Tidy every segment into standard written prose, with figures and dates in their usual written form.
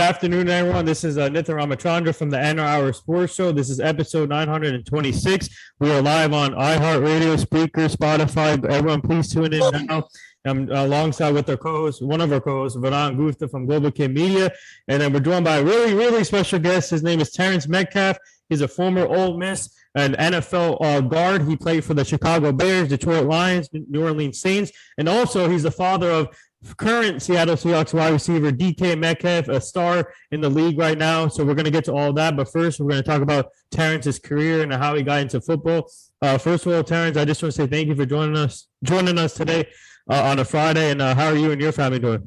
afternoon, everyone. This is Nithin Ramachandra from the NR Hour Sports Show. This is episode 926. We are live on iHeartRadio, Spreaker, Spotify. Everyone, please tune in now. I'm alongside with our co-host, one of our co-hosts, Vedant Gupta from Global Kid Media. And then we're joined by a really, really special guest. His name is Terrence Metcalf. He's a former Ole Miss and NFL guard. He played for the Chicago Bears, Detroit Lions, New Orleans Saints. And also, he's the father of current Seattle Seahawks wide receiver DK Metcalf, a star in the league right now. So we're going to get to all that. But first, we're going to talk about Terrence's career and how he got into football. First of all, Terrence, I just want to say thank you for joining us today on a Friday. And how are you and your family doing?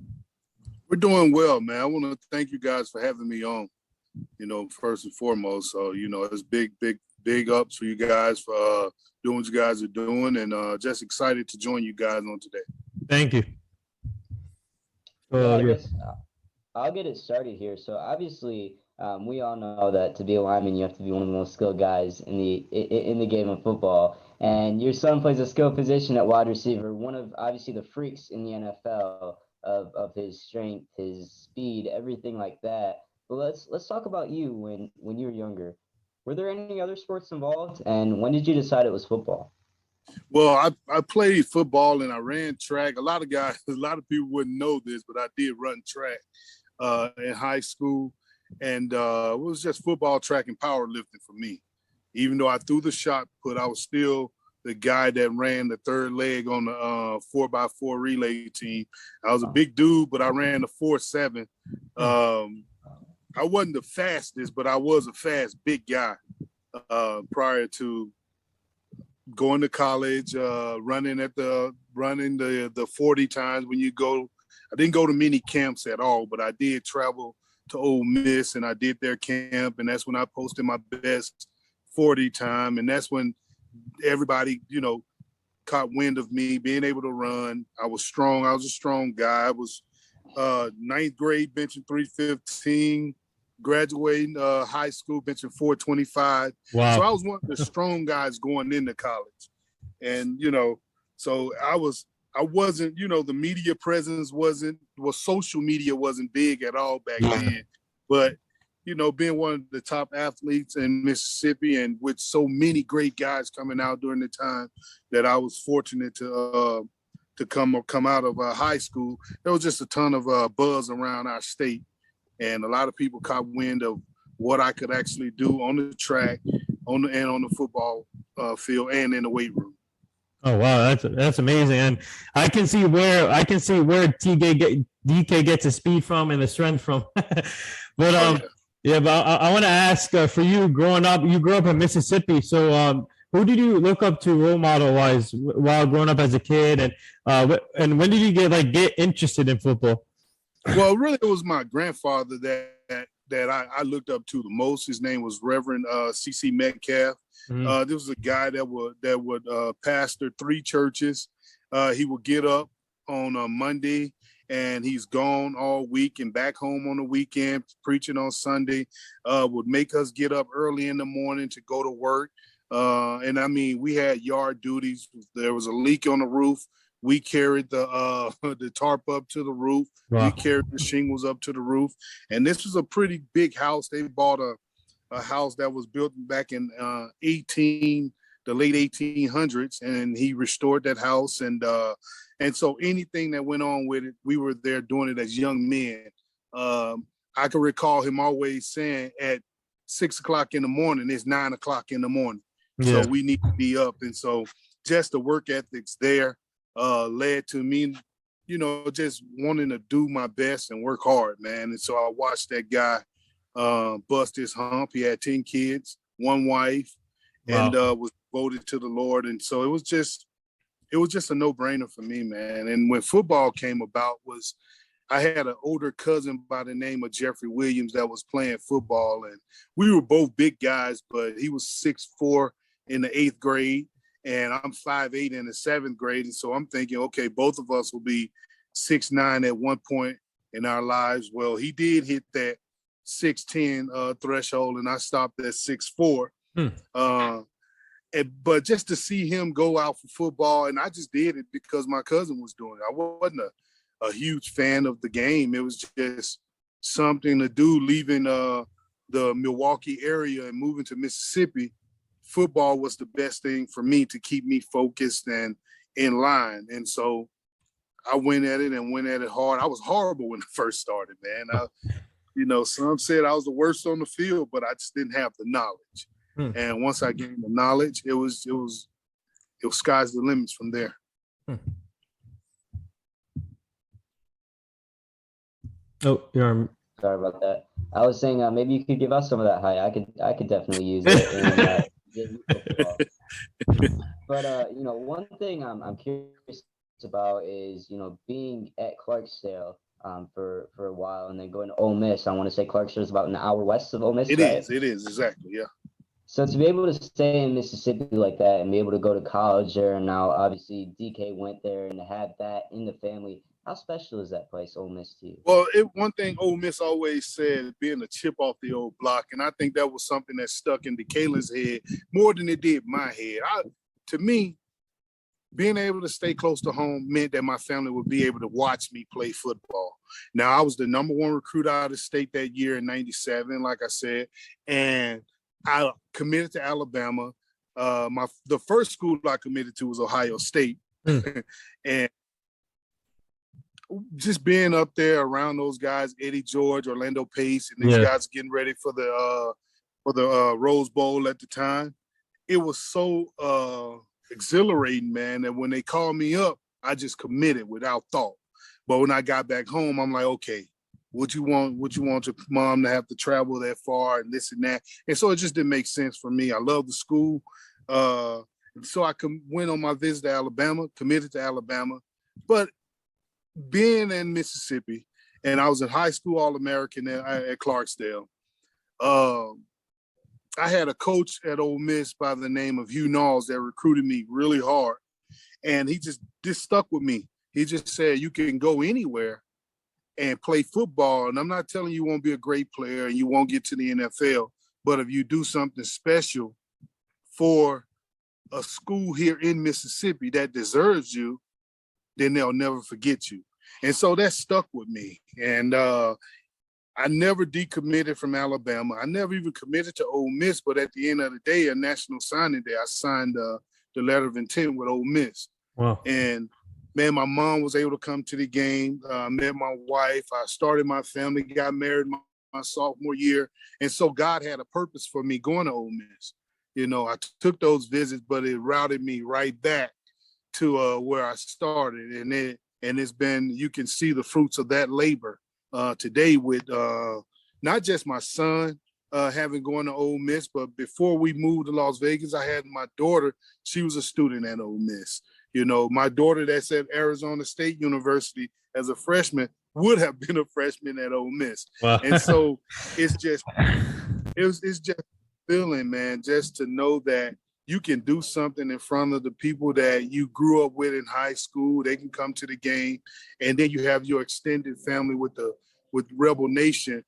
We're doing well, man. I want to thank you guys for having me on, first and foremost. So, it's big ups for you guys for doing what you guys are doing, and just excited to join you guys on today. Thank you. I guess I'll get it started here. So obviously, we all know that to be a lineman, you have to be one of the most skilled guys in the game of football. And your son plays a skilled position at wide receiver, one of obviously the freaks in the NFL of his strength, his speed, everything like that. But let's talk about you when you were younger. Were there any other sports involved? And when did you decide it was football? Well, I played football and I ran track. A lot of people wouldn't know this, but I did run track in high school. And it was just football, track, and powerlifting for me. Even though I threw the shot put, I was still the guy that ran the third leg on the 4x4 relay team. I was a big dude, but I ran the 4.7. I wasn't the fastest, but I was a fast, big guy prior to going to college, running the 40 times when you go. I didn't go to many camps at all, but I did travel to Ole Miss and I did their camp, and that's when I posted my best 40 time, and that's when everybody, caught wind of me being able to run. I was strong. I was a strong guy. I was ninth grade benching 315. Graduating high school, benching 425. Wow. So I was one of the strong guys going into college. And, so I wasn't, the media presence social media wasn't big at all back then. But, being one of the top athletes in Mississippi and with so many great guys coming out during the time that I was fortunate to come out of high school, there was just a ton of buzz around our state. And a lot of people caught wind of what I could actually do on the track, on the football field, and in the weight room. Oh wow, that's amazing, and I can see where DK gets his speed from and the strength from. But I want to ask for you growing up. You grew up in Mississippi, so who did you look up to role model wise while growing up as a kid, and when did you get interested in football? Well, really, it was my grandfather that I looked up to the most. His name was Reverend C.C. Metcalf. This was a guy that would pastor 3 churches. He would get up on a Monday and he's gone all week and back home on the weekend, preaching on Sunday. Would make us get up early in the morning to go to work. And I mean, we had yard duties. There was a leak on the roof. We carried the tarp up to the roof. Wow. We carried the shingles up to the roof. And this was a pretty big house. They bought a house that was built back in the late 1800s, and he restored that house. And so anything that went on with it, we were there doing it as young men. I can recall him always saying at 6 o'clock in the morning, it's 9 o'clock in the morning. Yeah. So we need to be up. And so just the work ethics there led to me, just wanting to do my best and work hard, man. And so I watched that guy bust his hump. He had 10 kids, 1 wife, wow. And was devoted to the Lord. And so it was just a no-brainer for me, man. And when football came about, I had an older cousin by the name of Jeffrey Williams that was playing football, and we were both big guys, but he was 6'4" in the 8th grade. And I'm 5'8" in the 7th grade. And so I'm thinking, okay, both of us will be 6'9" at one point in our lives. Well, he did hit that 6'10" threshold, and I stopped at 6'4". But just to see him go out for football, and I just did it because my cousin was doing it. I wasn't a huge fan of the game. It was just something to do leaving the Milwaukee area and moving to Mississippi. Football was the best thing for me to keep me focused and in line. And so I went at it hard. I was horrible when I first started, man. Some said I was the worst on the field, but I just didn't have the knowledge. And once I gained the knowledge, it was sky's the limits from there. Oh, you're sorry about that. I was saying maybe you could give us some of that high. I could definitely use it. But one thing I'm curious about is being at Clarksdale for a while and then going to Ole Miss. I want to say Clarksdale is about an hour west of Ole Miss. It is exactly, yeah. So to be able to stay in Mississippi like that and be able to go to college there, and now obviously DK went there, and to have that in the family, how special is that place, Ole Miss, to you? Well, one thing Ole Miss always said, being a chip off the old block, and I think that was something that stuck in Kalen's head more than it did my head. To me, being able to stay close to home meant that my family would be able to watch me play football. Now, I was the number one recruit out of the state that year in '97, like I said, and I committed to Alabama. The first school I committed to was Ohio State. And just being up there around those guys, Eddie George, Orlando Pace, and these guys getting ready for the Rose Bowl at the time, it was so exhilarating, man, that when they called me up, I just committed without thought. But when I got back home, I'm like, okay, would you want your mom to have to travel that far and this and that? And so it just didn't make sense for me. I love the school. So I went on my visit to Alabama, committed to Alabama. But being in Mississippi, and I was a high school All-American at Clarksdale, I had a coach at Ole Miss by the name of Hugh Knowles that recruited me really hard. And he just stuck with me. He just said, you can go anywhere and play football. And I'm not telling you won't be a great player and you won't get to the NFL, but if you do something special for a school here in Mississippi that deserves you, then they'll never forget you. And so that stuck with me. And I never decommitted from Alabama. I never even committed to Ole Miss, but at the end of the day, a national signing day, I signed the letter of intent with Ole Miss. Wow. And man, my mom was able to come to the game. I met my wife. I started my family, got married my sophomore year. And so God had a purpose for me going to Ole Miss. I took those visits, but it routed me right back to where I started. And it's been, you can see the fruits of that labor today with not just my son having gone to Ole Miss, but before we moved to Las Vegas, I had my daughter. She was a student at Ole Miss. My daughter that's at Arizona State University as a freshman would have been a freshman at Ole Miss. Wow. And so it's just feeling, man, just to know that you can do something in front of the people that you grew up with in high school. They can come to the game, and then you have your extended family with Rebel Nation,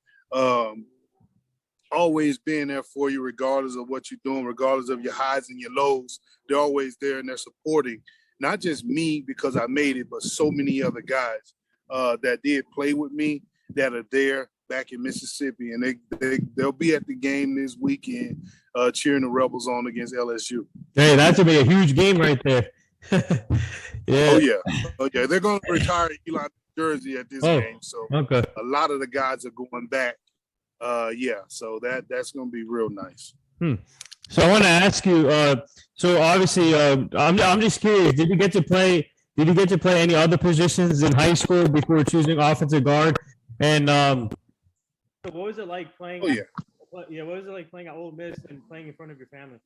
always being there for you, regardless of what you're doing, regardless of your highs and your lows. They're always there, and they're supporting not just me because I made it, but so many other guys that did play with me that are there back in Mississippi, and they'll be at the game this weekend cheering the Rebels on against LSU. Hey, that's gonna be a huge game right there. Yeah. Oh yeah. They're going to retire Eli jersey at this game, so okay. A lot of the guys are going back. So that's going to be real nice. So I want to ask you. So obviously, I'm just curious. Did you get to play any other positions in high school before choosing offensive guard? And what was it like playing? What was it like playing at Ole Miss and playing in front of your family?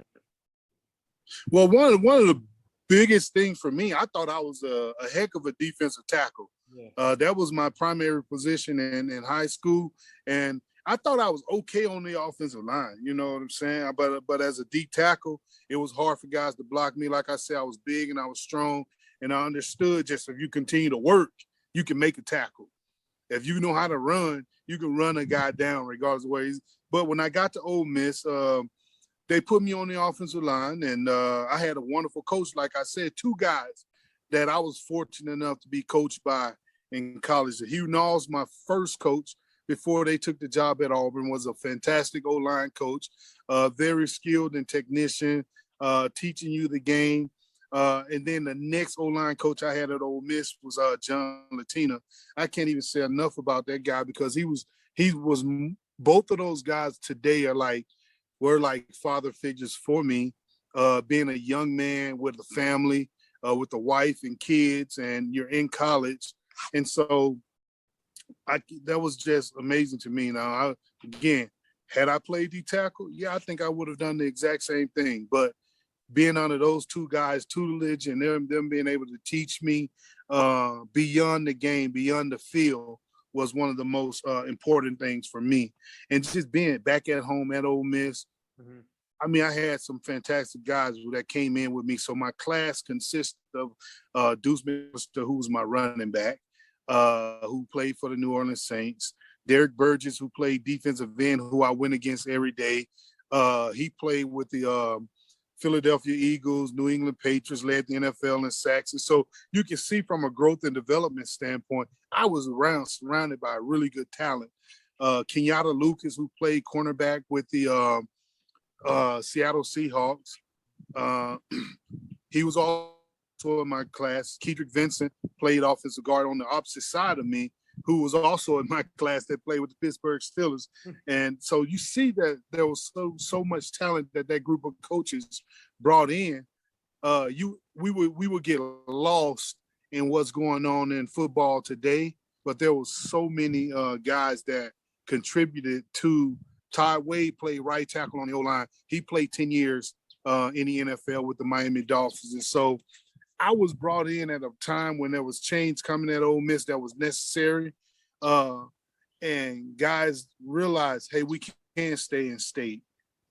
Well, one of the biggest things for me, I thought I was a heck of a defensive tackle. Yeah. That was my primary position in high school, and I thought I was okay on the offensive line. You know what I'm saying? But as a deep tackle, it was hard for guys to block me. Like I said, I was big and I was strong, and I understood just if you continue to work, you can make a tackle. If you know how to run, you can run a guy down regardless of where he's. But when I got to Ole Miss, they put me on the offensive line, and I had a wonderful coach. Like I said, two guys that I was fortunate enough to be coached by in college. Hugh Knowles, my first coach, before they took the job at Auburn, was a fantastic O-line coach, very skilled and technician, teaching you the game. And then the next O-line coach I had at Ole Miss was John Latina. I can't even say enough about that guy because he was both of those guys today were like father figures for me. Being a young man with a family, with a wife and kids, and you're in college. And so that was just amazing to me. Now, again, had I played D tackle, yeah, I think I would have done the exact same thing. But being under those two guys' tutelage and them being able to teach me beyond the game, beyond the field, was one of the most important things for me. And just being back at home at Ole Miss, mm-hmm. I mean, I had some fantastic guys that came in with me. So my class consists of Deuce Mister, who was my running back, who played for the New Orleans Saints, Derek Burgess, who played defensive end, who I went against every day. He played with the Philadelphia Eagles, New England Patriots, led the NFL in sacks. And so you can see from a growth and development standpoint, I was surrounded by really good talent. Kenyatta Lucas, who played cornerback with the Seattle Seahawks. He was also in my class. Kedrick Vincent played offensive guard on the opposite side of me, who was also in my class that played with the Pittsburgh Steelers. And so you see that there was so much talent that group of coaches brought in. We would get lost in what's going on in football today, but there was so many guys that contributed to. Todd Wade played right tackle on the O-line. He played 10 years in the NFL with the Miami Dolphins. And so I was brought in at a time when there was change coming at Ole Miss that was necessary. And guys realized, hey, we can stay in state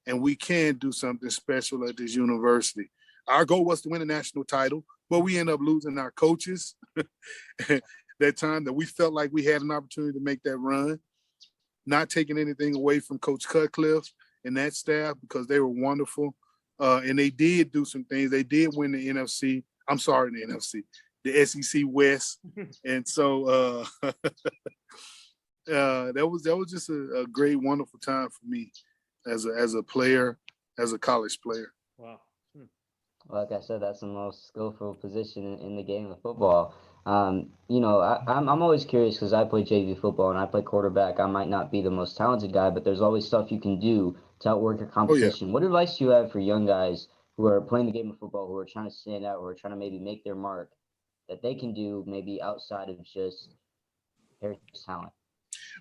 and we can do something special at this university. Our goal was to win a national title, but we ended up losing our coaches that time that we felt like we had an opportunity to make that run. Not taking anything away from Coach Cutcliffe and that staff because they were wonderful. And they did do some things. They did win the SEC West. And so that was just a great, wonderful time for me as a player, as a college player. Wow. Like I said, that's the most skillful position in the game of football. I'm always curious because I play JV football and I play quarterback. I might not be the most talented guy, but there's always stuff you can do to outwork your competition. Oh, yeah. What advice do you have for young guys who are playing the game of football, who are trying to stand out, who are trying to maybe make their mark, that they can do maybe outside of just their talent?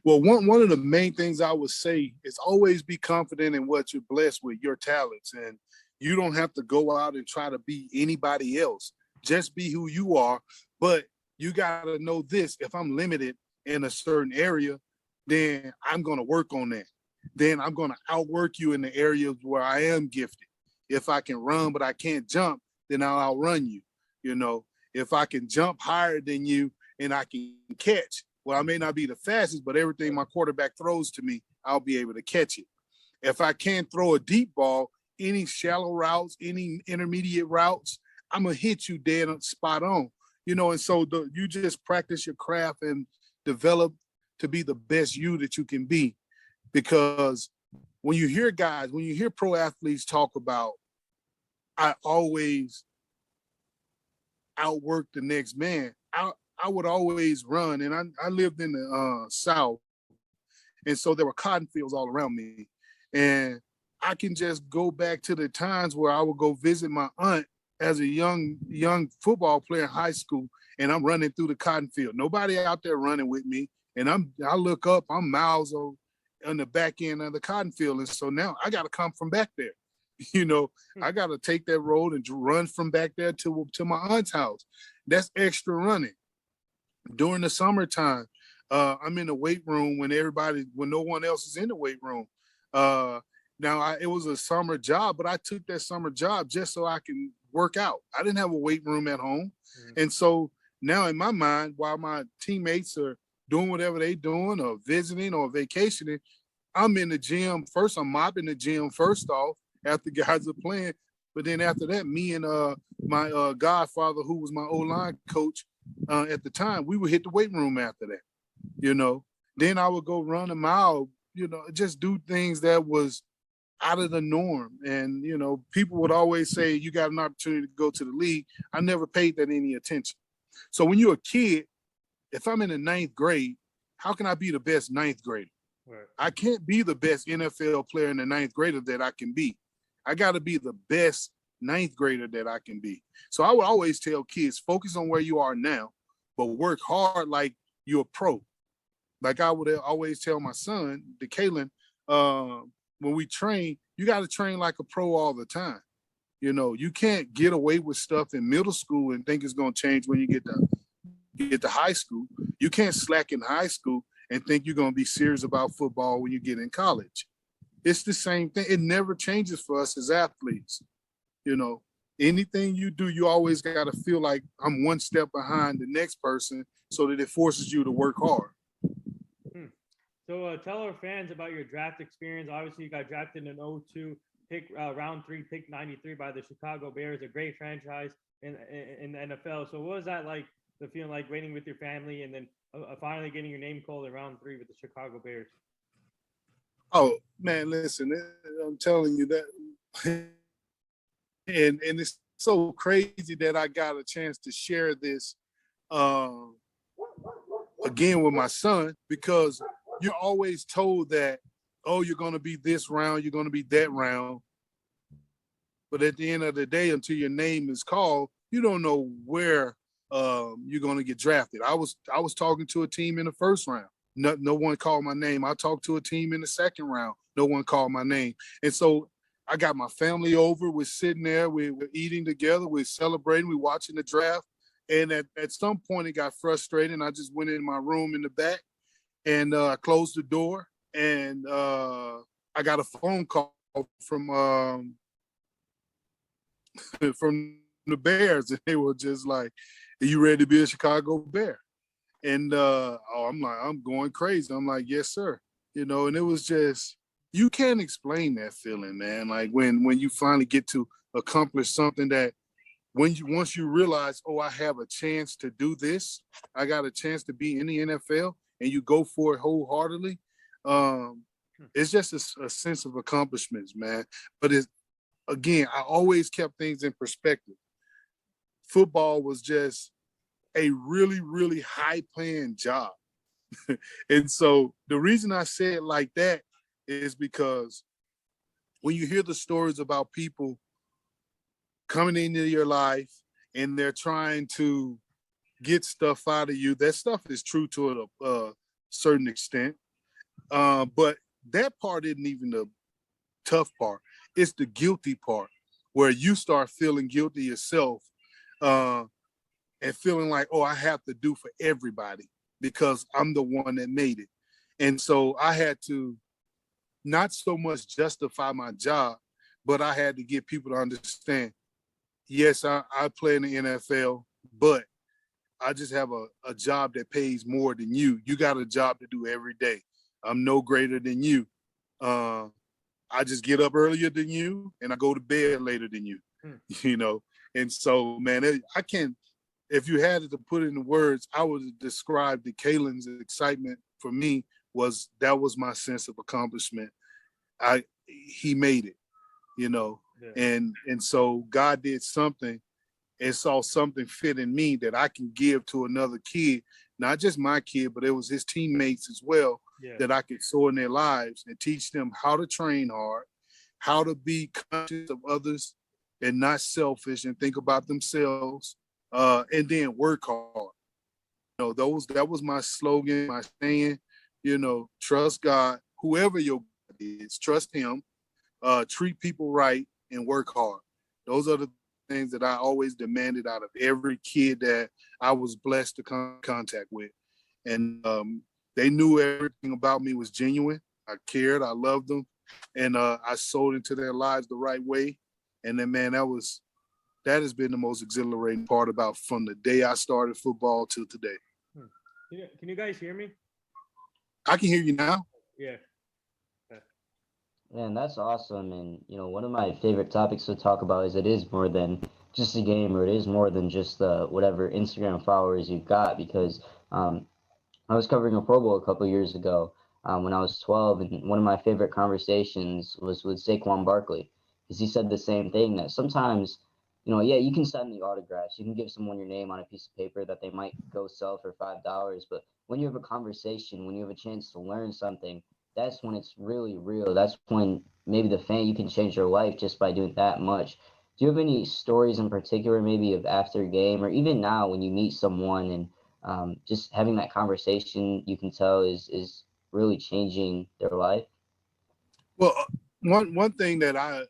Well, one of the main things I would say is always be confident in what you're blessed with, your talents. And you don't have to go out and try to be anybody else. Just be who you are. But you got to know this. If I'm limited in a certain area, then I'm going to work on that. Then I'm going to outwork you in the areas where I am gifted. If I can run but I can't jump, then I'll outrun you. You know, if I can jump higher than you and I can catch, well, I may not be the fastest, but everything my quarterback throws to me, I'll be able to catch it. If I can't throw a deep ball, any shallow routes, any intermediate routes, I'm going to hit you dead spot on. You know, and so you just practice your craft and develop to be the best you that you can be. Because when you hear pro athletes talk about, I always outwork the next man, I would always run. And I lived in the South. And so there were cotton fields all around me. And I can just go back to the times where I would go visit my aunt as a young football player in high school, and I'm running through the cotton field. Nobody out there running with me. And I look up, I'm miles on the back end of the cotton field. And so now I got to come from back there. You know, I got to take that road and run from back there to my aunt's house. That's extra running. During the summertime, I'm in the weight room when no one else is in the weight room. Now, it was a summer job, but I took that summer job just so I can work out. I didn't have a weight room at home. Mm-hmm. And so now in my mind, while my teammates are doing whatever they're doing or visiting or vacationing, I'm in the gym. First, I'm mopping the gym first off after guys are playing. But then after that, me and my godfather, who was my O-line coach at the time, we would hit the weight room after that, you know. Then I would go run a mile, just do things that was out of the norm. And, people would always say, you got an opportunity to go to the league. I never paid that any attention. So when you're a kid, if I'm in the 9th grade, how can I be the best 9th grader? Right. I can't be the best NFL player in the 9th grader that I can be. I got to be the best 9th grader that I can be. So I would always tell kids, focus on where you are now, but work hard like you're a pro. Like I would always tell my son, DeKalen, when we train, you got to train like a pro all the time. You can't get away with stuff in middle school and think it's going to change when you get to high school. You can't slack in high school and think you're going to be serious about football when you get in college. It's the same thing. It never changes for us as athletes. Anything you do, you always got to feel like I'm one step behind the next person so that it forces you to work hard. So tell our fans about your draft experience. Obviously, you got drafted in 2002, pick round 3, pick 93 by the Chicago Bears, a great franchise in the NFL. So what was that like, the feeling like waiting with your family and then finally getting your name called in round 3 with the Chicago Bears? Oh, man, listen, I'm telling you that. And it's so crazy that I got a chance to share this again with my son, because you're always told that, oh, you're going to be this round, you're going to be that round. But at the end of the day, until your name is called, you don't know where you're going to get drafted. I was talking to a team in the 1st round. No one called my name. I talked to a team in the 2nd round. No one called my name. And so I got my family over. We're sitting there. We're eating together. We're celebrating. We're watching the draft. And at some point, it got frustrating. I just went in my room in the back and closed the door. And I got a phone call from the Bears. And they were just like, are you ready to be a Chicago Bear? And I'm like, I'm going crazy. I'm like, yes, sir. And it was just, you can't explain that feeling, man. Like when you finally get to accomplish something that once you realize, oh, I have a chance to do this, I got a chance to be in the NFL, and you go for it wholeheartedly. It's just a sense of accomplishments, man. But again, I always kept things in perspective. Football was just a really, really high-paying job. And so the reason I say it like that is because when you hear the stories about people coming into your life and they're trying to get stuff out of you, that stuff is true to a certain extent. But that part isn't even the tough part. It's the guilty part where you start feeling guilty yourself and feeling like, oh, I have to do for everybody because I'm the one that made it. And so I had to not so much justify my job, but I had to get people to understand, yes, I play in the NFL, but I just have a job that pays more than you. You got a job to do every day. I'm no greater than you. I just get up earlier than you and I go to bed later than you, And so, man, I can't, if you had to put it in words, I would describe DeKalen's excitement for me that was my sense of accomplishment. He made it, Yeah. And so God did something and saw something fit in me that I can give to another kid, not just my kid, but it was his teammates as well, yeah, that I could sow in their lives and teach them how to train hard, how to be conscious of others and not selfish and think about themselves, and then work hard. That was my slogan, my saying, trust God, whoever your God is, trust him, treat people right and work hard. Those are the things that I always demanded out of every kid that I was blessed to come in contact with. And they knew everything about me was genuine. I cared, I loved them, and I sold into their lives the right way. And then, man, that has been the most exhilarating part about from the day I started football till today. Can you guys hear me? I can hear you now. Yeah. Man, that's awesome. And, one of my favorite topics to talk about is it is more than just a game, or it is more than just whatever Instagram followers you've got, because I was covering a Pro Bowl a couple years ago when I was 12, and one of my favorite conversations was with Saquon Barkley, because he said the same thing, that sometimes, yeah, you can sign the autographs, you can give someone your name on a piece of paper that they might go sell for $5, but when you have a conversation, when you have a chance to learn something, that's when it's really real. That's when maybe you can change your life just by doing that much. Do you have any stories in particular, maybe of after game, or even now when you meet someone and just having that conversation, you can tell is really changing their life? Well, one thing that I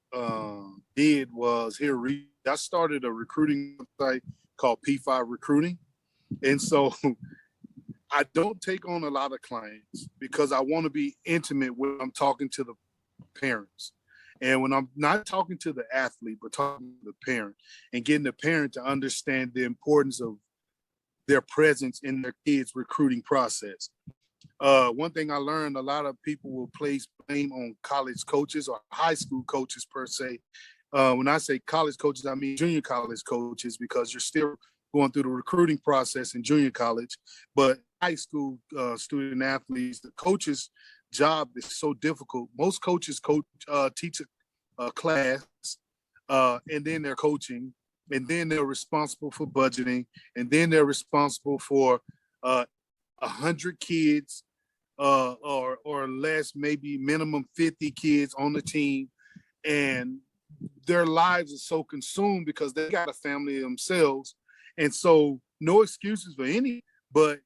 did was I started a recruiting website called P5 Recruiting, and so I don't take on a lot of clients because I want to be intimate when I'm talking to the parents. And when I'm not talking to the athlete, but talking to the parent and getting the parent to understand the importance of their presence in their kids' recruiting process. One thing I learned, a lot of people will place blame on college coaches or high school coaches per se. When I say college coaches, I mean junior college coaches, because you're still going through the recruiting process in junior college. But high school student athletes, the coach's job is so difficult. Most coaches teach a class, and then they're coaching, and then they're responsible for budgeting, and then they're responsible for 100 kids or less, maybe minimum 50 kids on the team, and their lives are so consumed because they got a family themselves, and so no excuses for any, but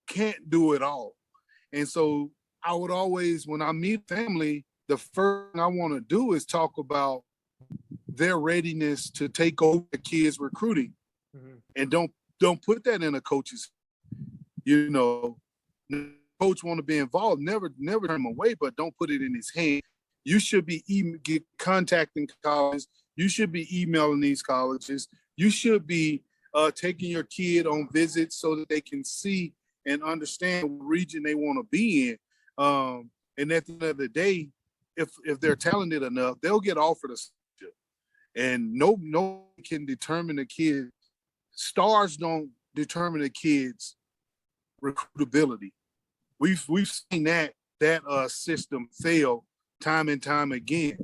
can't do it all. And so I would always, when I meet family, the first thing I want to do is talk about their readiness to take over the kids' recruiting, and don't put that in a coach's. Coach want to be involved, never turn him away, but don't put it in his hand. You should be contacting colleges. You should be emailing these colleges. You should be taking your kid on visits so that they can see and understand what region they want to be in. And at the end of the day, if they're talented enough, they'll get offered a scholarship. And no one can determine the kid. Stars don't determine the kid's recruitability. We've seen that system fail time and time again.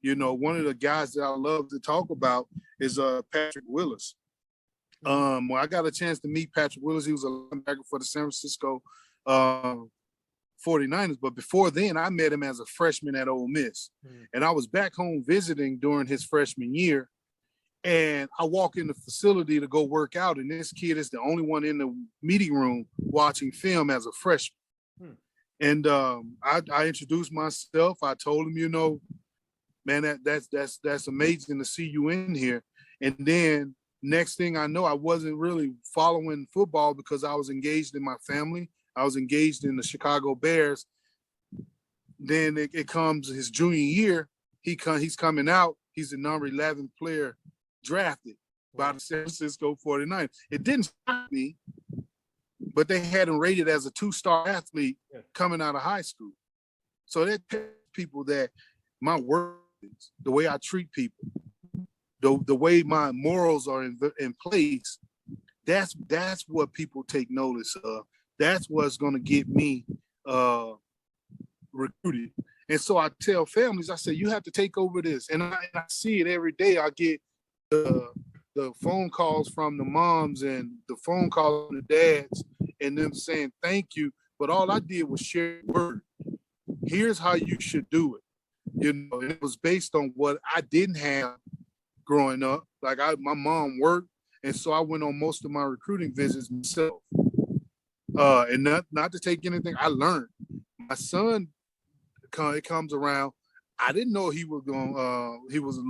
One of the guys that I love to talk about is Patrick Willis. When I got a chance to meet Patrick Willis, he was a linebacker for the San Francisco 49ers. But before then, I met him as a freshman at Ole Miss. And I was back home visiting during his freshman year. And I walk in the facility to go work out, and this kid is the only one in the meeting room watching film as a freshman. And I introduced myself. I told him, man, that's amazing to see you in here. And then next thing I know, I wasn't really following football because I was engaged in my family. I was engaged in the Chicago Bears. Then it comes his junior year. He's coming out. He's the number 11 player drafted by the San Francisco 49ers. It didn't shock me, but they had him rated as a 2-star athlete coming out of high school. So that tells people that my work, the way I treat people, the way my morals are in place, that's what people take notice of. That's what's going to get me recruited. And so I tell families, I say, you have to take over this. And I see it every day. I get the phone calls from the moms and the phone calls from the dads and them saying thank you. But all I did was share the word. Here's how you should do it. And it was based on what I didn't have growing up. Like my mom worked, and so I went on most of my recruiting visits myself. And not to take anything, I learned. My son, it comes around. I didn't know he was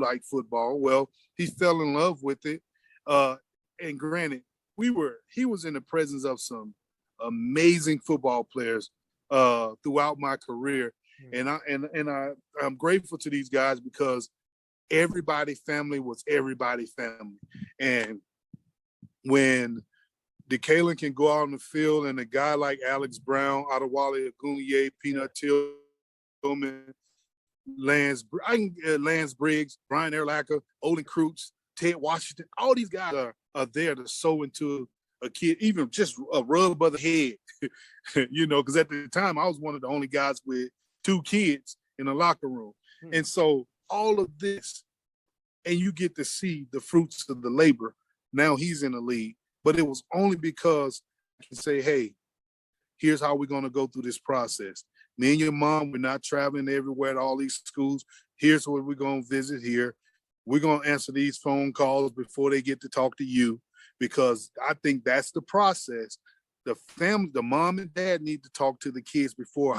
like football. Well, he fell in love with it. And granted, he was in the presence of some amazing football players throughout my career. And I'm grateful to these guys because everybody family was everybody family. And when DeKalen can go out on the field and a guy like Alex Brown, Adewale Ogunye, Peanut Tillman, Lance Briggs, Brian Urlacher, Olin Kreutz, Ted Washington, all these guys are there to sow into a kid, even just a rub of the head, because at the time I was one of the only guys with 2 kids in the locker room. And so all of this, and you get to see the fruits of the labor. Now he's in the league, but it was only because I can say, hey, here's how we're going to go through this process. Me and your mom, we're not traveling everywhere to all these schools. Here's what we're going to visit here. We're going to answer these phone calls before they get to talk to you, because I think that's the process. The family, the mom and dad need to talk to the kids before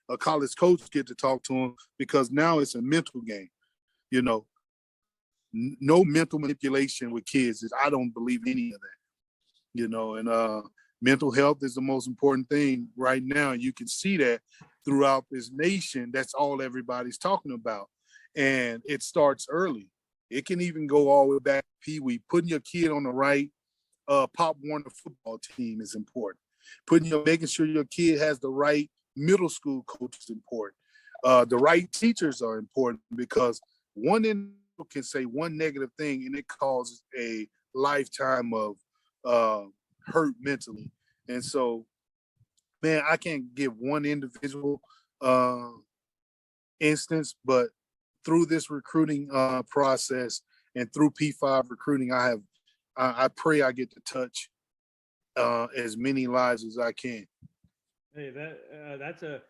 a college coach get to talk to them, because now it's a mental game. No mental manipulation with kids. I don't believe any of that, and mental health is the most important thing right now. And you can see that throughout this nation. That's all everybody's talking about. And it starts early. It can even go all the way back to Pee Wee. Putting your kid on the right Pop Warner football team is important. Making sure your kid has the right middle school coach is important. The right teachers are important, because one individual can say one negative thing and it causes a lifetime of hurt mentally. And so, man, I can't give one individual instance, but through this recruiting process and through P5 recruiting, I pray I get to touch as many lives as I can. Hey, that's a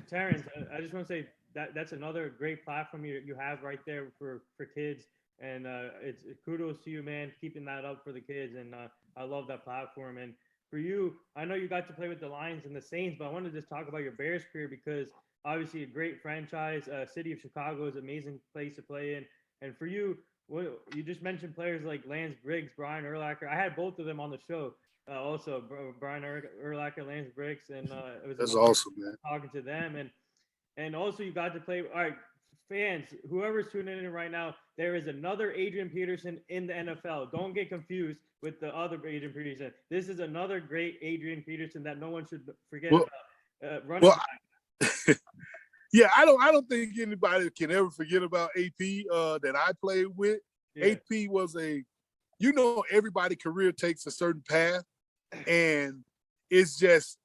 Terrence. I just want to say that's another great platform you have right there for kids, and it's kudos to you, man, keeping that up for the kids, and I love that platform. And for you, I know you got to play with the Lions and the Saints, but I want to just talk about your Bears career, because obviously a great franchise, city of Chicago is an amazing place to play in, and for you, you just mentioned players like Lance Briggs, Brian Urlacher. I had both of them on the show. Also, Brian Urlacher, Lance Briggs, and it was that's awesome, man. Talking to them, and also you got to play. All right, fans, whoever's tuning in right now, there is another Adrian Peterson in the NFL. Don't get confused with the other Adrian Peterson. This is another great Adrian Peterson that no one should forget about. Yeah, I don't think anybody can ever forget about AP that I played with. Yeah. AP was everybody's career takes a certain path, and it's just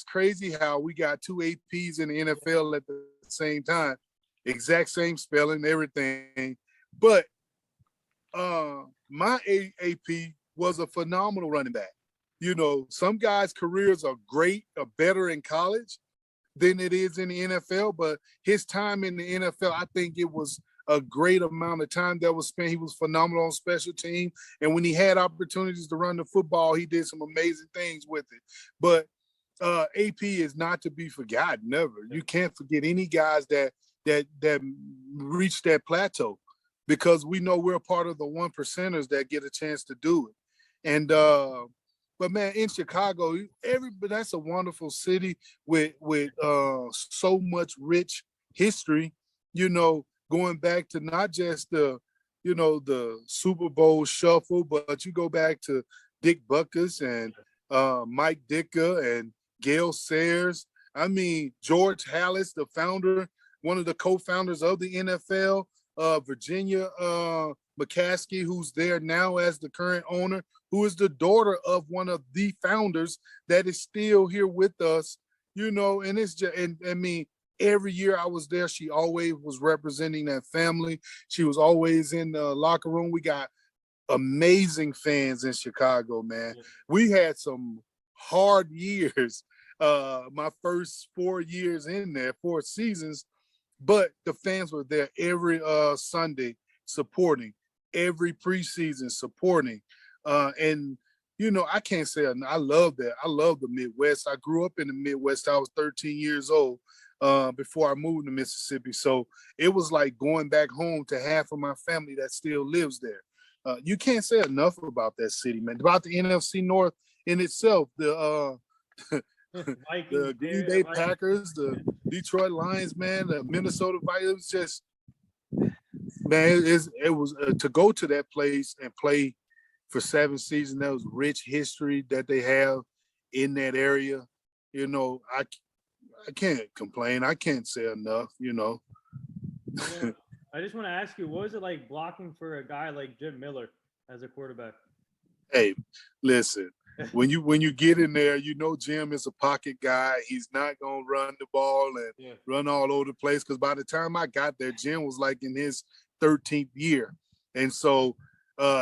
crazy how we got 2 APs in the NFL at the same time, exact same spelling, everything. But my AP was a phenomenal running back. Some guys' careers are better in college than it is in the NFL, but his time in the NFL, I think it was a great amount of time that was spent. He was phenomenal on special team, and when he had opportunities to run the football, he did some amazing things with it. But AP is not to be forgotten, never. You can't forget any guys that reached that plateau, because we know we're a part of the 1%ers that get a chance to do it. And but man, in Chicago, that's a wonderful city with so much rich history, going back to not just the Super Bowl shuffle, but you go back to Dick Butkus and Mike Ditka and Gale Sayers. I mean, George Halas, the founder, one of the co-founders of the NFL, Virginia McCaskey, who's there now as the current owner, who is the daughter of one of the founders that is still here with us, and it's just, and I mean, every year I was there, she always was representing that family. She was always in the locker room. We got amazing fans in Chicago, man. We had some hard years, my first 4 years in there, 4 seasons, but the fans were there every Sunday supporting, every preseason supporting. And I can't say I love that. I love the Midwest. I grew up in the Midwest. I was 13 years old before I moved to Mississippi. So it was like going back home to half of my family that still lives there. You can't say enough about that city, man. About the NFC North in itself, the the Green Bay Packers, the Detroit Lions, man, the Minnesota Vikings. It was just, man, it was to go to that place and play for 7 seasons. That was rich history that they have in that area. I can't complain. I can't say enough. I just want to ask you, what was it like blocking for a guy like Jim Miller as a quarterback? Hey, listen. When you get in there, you know Jim is a pocket guy. He's not gonna run the ball and run all over the place. Because by the time I got there, Jim was like in his 13th year, and so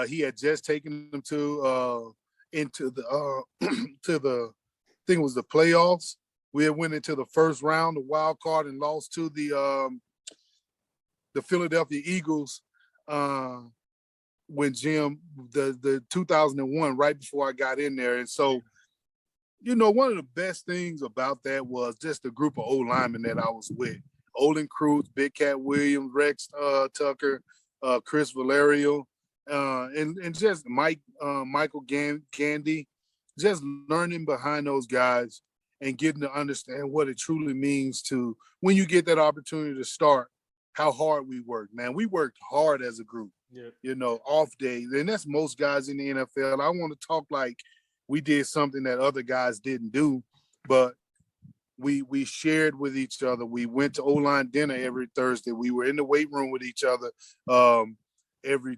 he had just taken them to into the to the I think it was the playoffs. We had went into the first round, the wild card, and lost to the Philadelphia Eagles. When Jim, the 2001, right before I got in there. And so, one of the best things about that was just the group of old linemen that I was with. Olin Cruz, Big Cat Williams, Rex Tucker, Chris Valerio, and just Michael Gandy, just learning behind those guys and getting to understand what it truly means to, when you get that opportunity to start, how hard we worked, man. We worked hard as a group. Off days. And that's most guys in the NFL. I want to talk like we did something that other guys didn't do, but we shared with each other. We went to O-line dinner every Thursday. We were in the weight room with each other every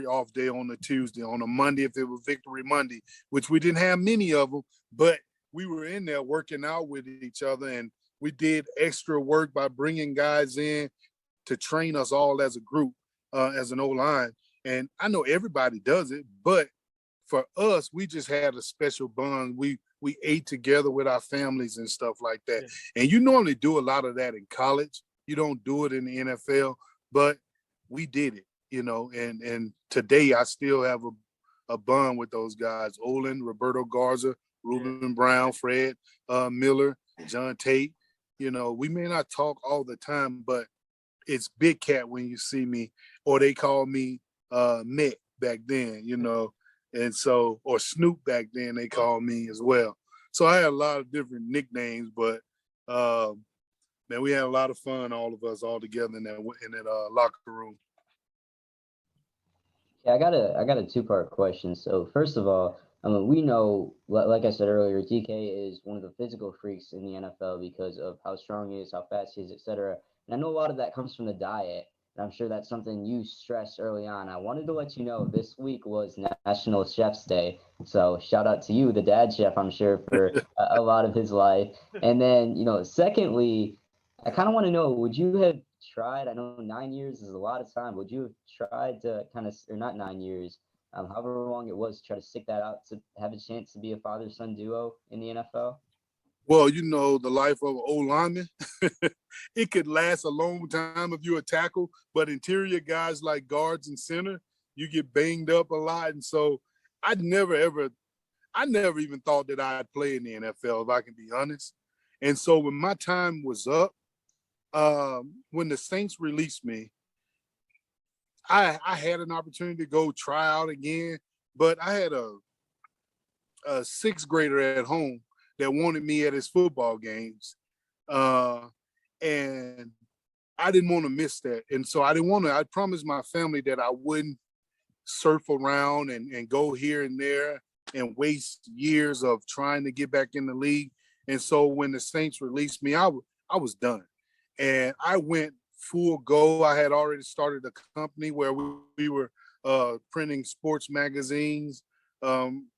off day on a Tuesday. On a Monday, if it was Victory Monday, which we didn't have many of them, but we were in there working out with each other, and we did extra work by bringing guys in to train us all as a group. As an O-line. And I know everybody does it, but for us, we just had a special bond. We ate together with our families and stuff like that. Yeah. And you normally do a lot of that in college. You don't do it in the NFL, but we did it, and today I still have a bond with those guys. Olin, Roberto Garza, Ruben Brown, Fred Miller, John Tate. We may not talk all the time, but it's Big Cat when you see me, or they call me Mick back then, and so, or Snoop back then they called me as well. So I had a lot of different nicknames, but man, we had a lot of fun, all of us all together in that locker room. Yeah, I got a two-part question. So first of all, we know, like I said earlier, DK is one of the physical freaks in the NFL because of how strong he is, how fast he is, etc. And I know a lot of that comes from the diet, and I'm sure that's something you stressed early on. I wanted to let you know this week was National Chef's Day, so shout out to you, the dad chef, I'm sure, for a lot of his life. And then, secondly, I kind of want to know, would you have tried, I know 9 years is a lot of time, would you have tried to kind of, or not 9 years, however long it was, try to stick that out to have a chance to be a father-son duo in the NFL? Well, the life of an old lineman, it could last a long time if you're a tackle, but interior guys like guards and center, you get banged up a lot. And so I never even thought that I'd play in the NFL, if I can be honest. And so when my time was up, when the Saints released me, I had an opportunity to go try out again, but I had a sixth grader at home that wanted me at his football games. And I didn't want to miss that. And so I promised my family that I wouldn't surf around and go here and there and waste years of trying to get back in the league. And so when the Saints released me, I was done. And I went full go. I had already started a company where we were printing sports magazines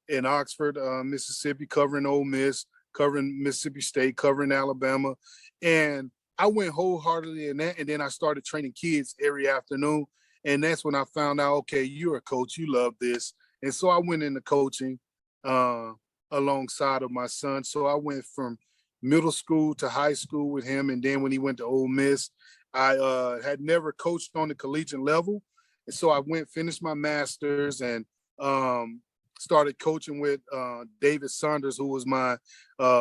in Oxford, Mississippi, covering Ole Miss, covering Mississippi State, covering Alabama. And I went wholeheartedly in that. And then I started training kids every afternoon. And that's when I found out, okay, you're a coach, you love this. And so I went into coaching alongside of my son. So I went from middle school to high school with him. And then when he went to Ole Miss, I had never coached on the collegiate level. And so I finished my master's and started coaching with David Saunders, who was my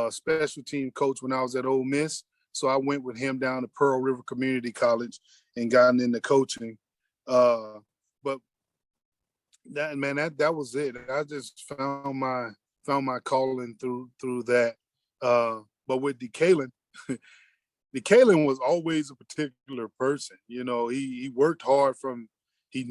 special team coach when I was at Ole Miss. So I went with him down to Pearl River Community College and gotten into coaching. But that was it. I just found my calling through that. But with DeKalen, DeKalen was always a particular person. He worked hard he's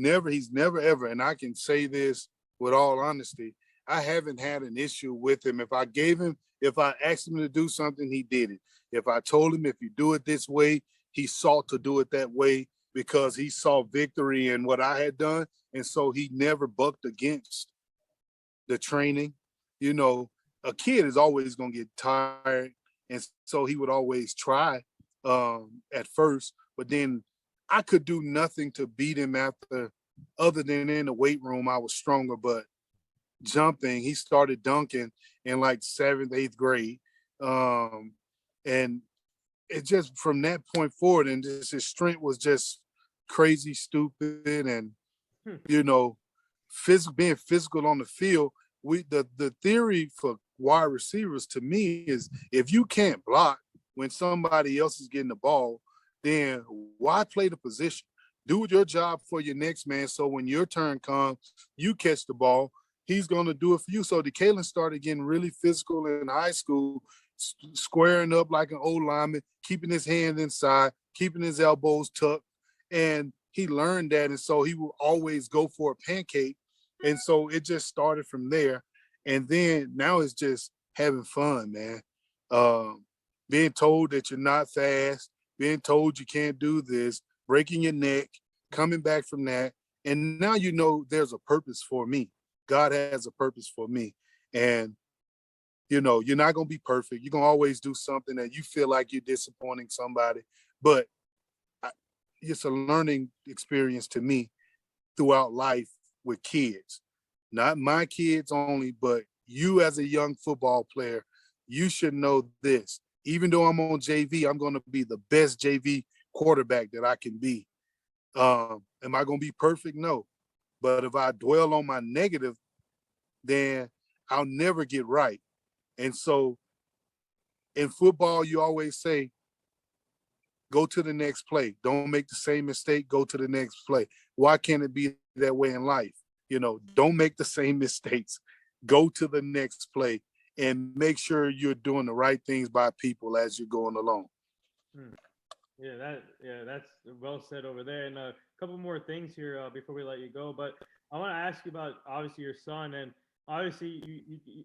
never ever, and I can say this with all honesty, I haven't had an issue with him. If I asked him to do something, he did it. If I told him, if you do it this way, he sought to do it that way because he saw victory in what I had done. And so he never bucked against the training. You know, a kid is always going to get tired. And so he would always try at first, but then I could do nothing to beat him other than in the weight room, I was stronger, but jumping, he started dunking in like 7th, 8th grade. And it just from that point forward, and just his strength was just crazy, stupid, and you know, being physical on the field. The theory for wide receivers to me is if you can't block when somebody else is getting the ball, then why play the position? Do your job for your next man. So when your turn comes, you catch the ball. He's going to do it for you. So DeKalen started getting really physical in high school, squaring up like an old lineman, keeping his hand inside, keeping his elbows tucked. And he learned that. And so he will always go for a pancake. And so it just started from there. And then now it's just having fun, man. Being told that you're not fast, being told you can't do this, breaking your neck, coming back from that. And now you know there's a purpose for me. God has a purpose for me. And, you know, you're not going to be perfect. You're going to always do something that you feel like you're disappointing somebody. But it's a learning experience to me throughout life with kids. Not my kids only, but you as a young football player, you should know this. Even though I'm on JV, I'm going to be the best JV quarterback that I can be. Am I going to be perfect? No. But if I dwell on my negative, then I'll never get right. And so in football, you always say, go to the next play. Don't make the same mistake. Go to the next play. Why can't it be that way in life? You know, don't make the same mistakes. Go to the next play and make sure you're doing the right things by people as you're going along. That's well said over there. And a couple more things here before we let you go. But I want to ask you about obviously your son, and obviously you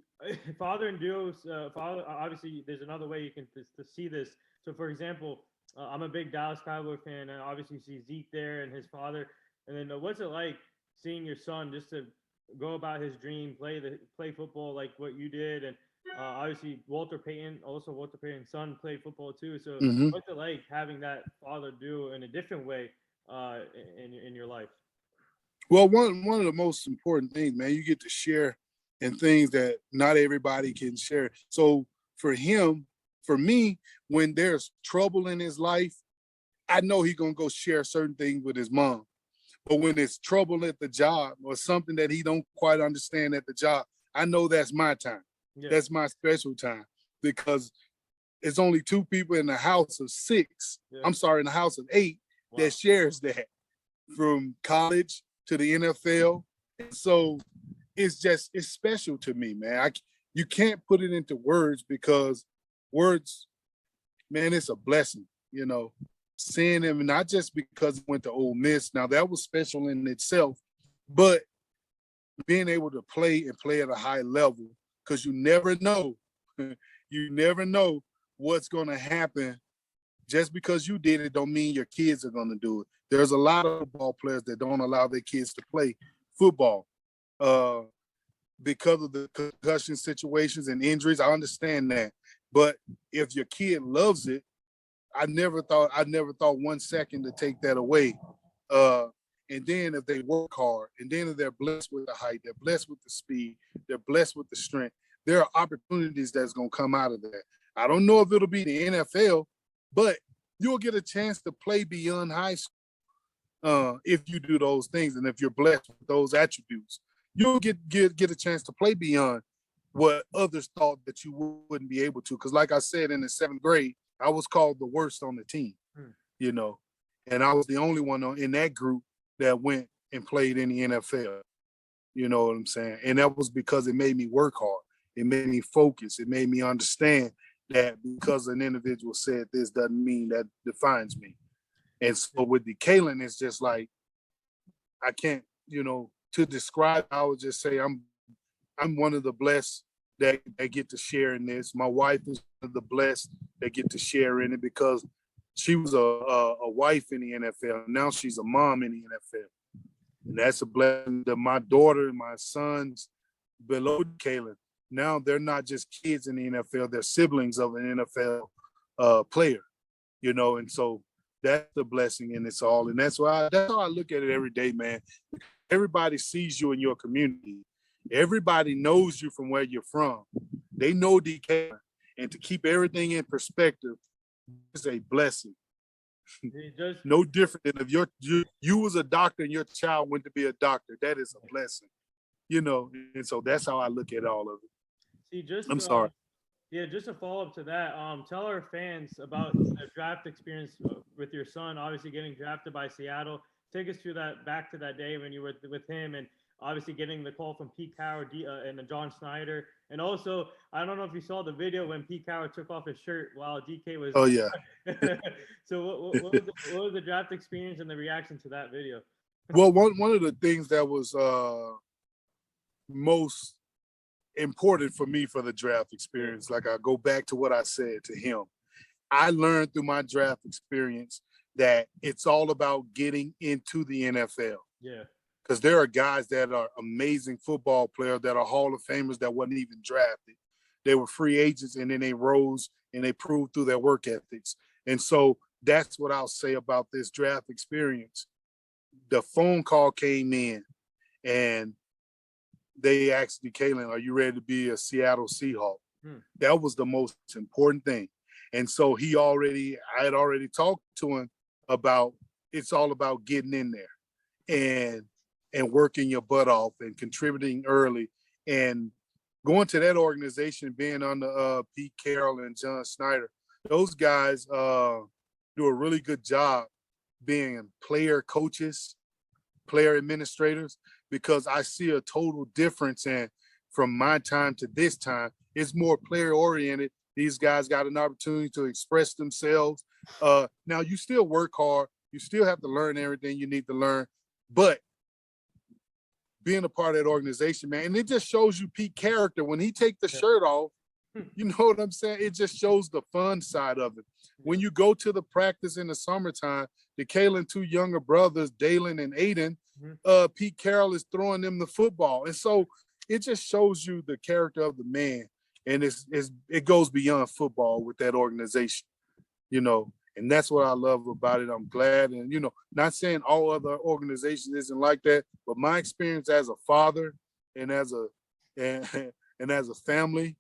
father and duos. Father, obviously, there's another way you can to see this. So, for example, I'm a big Dallas Cowboy fan, and obviously you see Zeke there and his father. And then what's it like seeing your son just to go about his dream, play football like what you did, and obviously Walter Payton's son played football too. So what's it like having that father do in a different way in your life? Well, one of the most important things, man, you get to share in things that not everybody can share. So for me, when there's trouble in his life, I know he's gonna go share certain things with his mom. But when it's trouble at the job or something that he don't quite understand at the job, I know that's my time. Yeah. That's my special time, because it's only 2 people in the house of 6. Yeah. I'm sorry, in the house of 8 that shares that, from college to the NFL. And so it's special to me, man. You can't put it into words, because words, man, it's a blessing, you know. Seeing him, not just because he went to Ole Miss. Now, that was special in itself, but being able to play at a high level, because you never know. You never know what's going to happen. Just because you did it don't mean your kids are going to do it. There's a lot of football players that don't allow their kids to play football because of the concussion situations and injuries. I understand that. But if your kid loves it, I never thought 1 second to take that away. And then if they work hard, and then if they're blessed with the height, they're blessed with the speed, they're blessed with the strength, there are opportunities that's going to come out of that. I don't know if it'll be the NFL, but you'll get a chance to play beyond high school if you do those things. And if you're blessed with those attributes, you'll get a chance to play beyond what others thought that you wouldn't be able to. Because like I said, in the 7th grade, I was called the worst on the team, you know, and I was the only one in that group that went and played in the NFL. You know what I'm saying? And that was because it made me work hard. It made me focus. It made me understand that because an individual said this doesn't mean that defines me. And so with DeKalen, it's just like, I can't, you know, to describe, I would just say I'm one of the blessed that get to share in this. My wife is one of the blessed that get to share in it, because she was a wife in the NFL. Now she's a mom in the NFL. And that's a blessing. That my daughter and my sons, below Kalen. Now they're not just kids in the NFL; they're siblings of an NFL player, and so that's the blessing in this all. And that's how I look at it every day, man. Everybody sees you in your community. Everybody knows you from where you're from. They know DK, and to keep everything in perspective is a blessing. No different than if you was a doctor and your child went to be a doctor. That is a blessing, and so that's how I look at all of it. See, I'm sorry. Yeah, just a follow up to that. Tell our fans about the draft experience with your son. Obviously, getting drafted by Seattle. Take us through back to that day when you were with him, and obviously getting the call from Pete Carroll and John Snyder. And also, I don't know if you saw the video when Pete Carroll took off his shirt while DK was. Oh yeah. So what was the draft experience and the reaction to that video? Well, one of the things that was most important for me for the draft experience, like I go back to what I said to him, I learned through my draft experience that it's all about getting into the NFL. Yeah. Because there are guys that are amazing football players that are Hall of Famers that wasn't even drafted. They were free agents, and then they rose and they proved through their work ethics. And so that's what I'll say about this draft experience. The phone call came in, and they asked me, Kalen, are you ready to be a Seattle Seahawk? That was the most important thing. And so I had already talked to him about it's all about getting in there and working your butt off and contributing early and going to that organization, being under Pete Carroll and John Snyder. Those guys do a really good job being player coaches, player administrators, because I see a total difference from my time to this time. It's more player oriented. These guys got an opportunity to express themselves. Now you still work hard. You still have to learn everything you need to learn, but being a part of that organization, man, and it just shows you Pete character. When he take the shirt off, you know what I'm saying? It just shows the fun side of it. When you go to the practice in the summertime, the Kalen two younger brothers, Dalen and Aiden, Pete Carroll is throwing them the football. And so it just shows you the character of the man. And it goes beyond football with that organization, and that's what I love about it. I'm glad. And, not saying all other organizations isn't like that, but my experience as a father and as a family,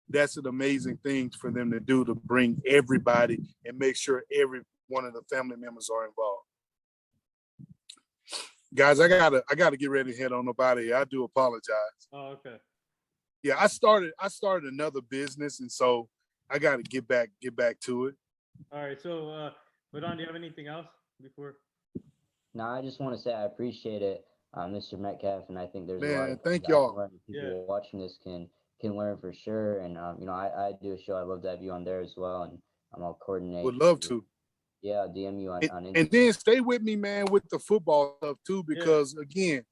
that's an amazing thing for them to do, to bring everybody and make sure every one of the family members are involved. Guys, I gotta get ready to head on up out of here. I do apologize. Oh, okay. Yeah, I started another business, and so I got to get back to it. All right. So, Madon, do you have anything else before? No, I just want to say I appreciate it, Mr. Metcalf, and I think there's a lot of thank things I can y'all. learn. People watching this can learn for sure. And I do a show. I'd love to have you on there as well, and I'll coordinate. Would love to. Yeah, I'll DM you on Instagram. And then stay with me, man, with the football stuff too, because again,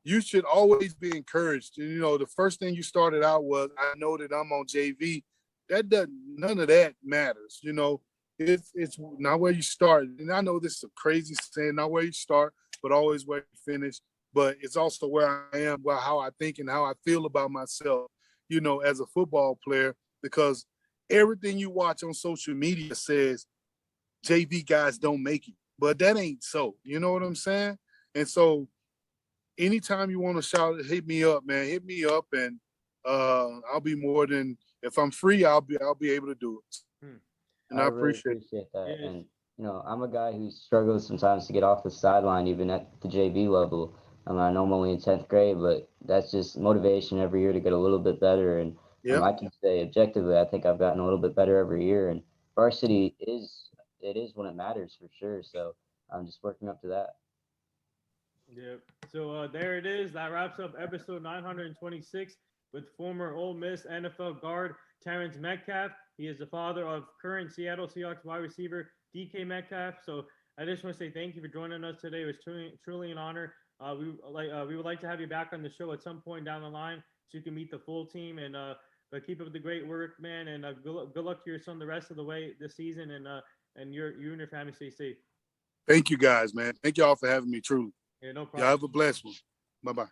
you should always be encouraged. The first thing you started out was, I know that I'm on JV. None of that matters. It's not where you start. And I know this is a crazy saying, not where you start, but always where you finish. But it's also where I am, how I think and how I feel about myself, as a football player, because everything you watch on social media says JV guys don't make it, but that ain't so. You know what I'm saying? And so anytime you want to shout, hit me up, man. Hit me up, and I'll be more than, if I'm free, I'll be able to do it. And I really appreciate that. Yeah. And I'm a guy who struggles sometimes to get off the sideline, even at the JV level. I know I'm only in 10th grade, but that's just motivation every year to get a little bit better. And I can say objectively, I think I've gotten a little bit better every year. And varsity is when it matters for sure. So I'm just working up to that. Yep. So there it is. That wraps up episode 926 with former Ole Miss NFL guard Terrence Metcalf. He is the father of current Seattle Seahawks wide receiver DK Metcalf. So I just want to say thank you for joining us today. It was truly an honor. We would like to have you back on the show at some point down the line so you can meet the full team. And but keep up the great work, man. And good luck to your son the rest of the way this season. And you and your family stay safe. Thank you, guys, man. Thank y'all for having me. Truly. Yeah, no problem. Y'all have a blessed one. Bye-bye.